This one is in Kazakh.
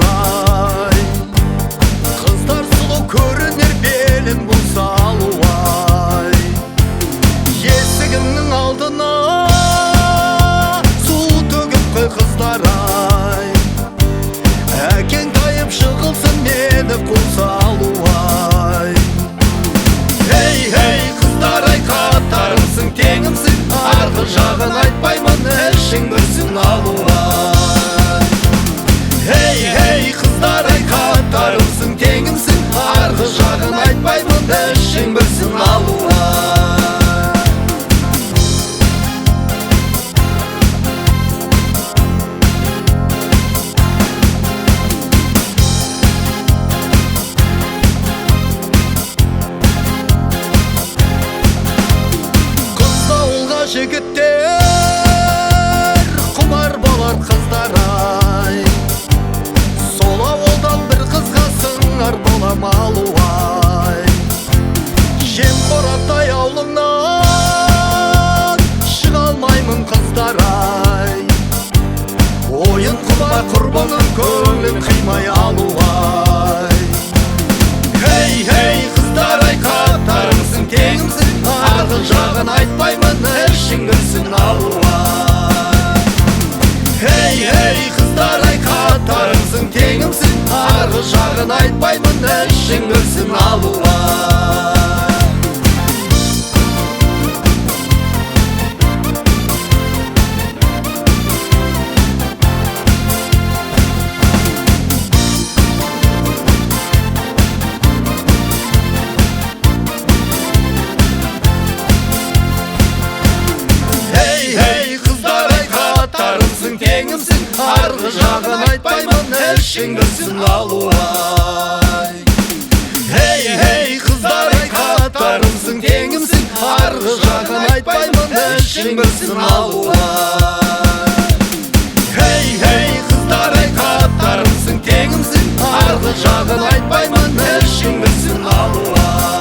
ай. Қыздар сұлу көрінер белін болса алу ай. Есігіңнің алдына су төгіп қой қыздар ай. Әкең тайып шығылсын мені қуса алу ай. Ей, қыздар ай, қатарымсың, теңімсің, арғы жағын айтпаймын, ішің бүрсін алу ай. Ей, қыздар ай, қатарымсың, теңімсің, арғы жағын айтпаймын, ішің бүрсін алу ай. Жігіттер құмар болар қыздар ай. Сол ауылдан бір қызға сыңар болам алу ай. Жемқоратай аулыңнан шыға алмаймын қыздар ай. Ойын құмар құрбының көңілін қимай алу ай. Ей, қыздар ай, қатарымсың, теңімсің, арғы жағын айтпаймын, ішің бүрсін алу ай. Ей, қыздар ай, қатарымсың, теңімсің, арғы жағын айтпаймын, ішің бүрсін алу ай. Теңімсің, арғы жағын айтпаймын, ішің бүрсін алу ай. Ей, қыздар ай, қатарымсың, теңімсің, арғы жағын айтпаймын, ішің бүрсін алу ай. Ей, қыздар ай, қатарымсың, теңімсің, арғы жағын айтпаймын, ішің бүрсін алу ай.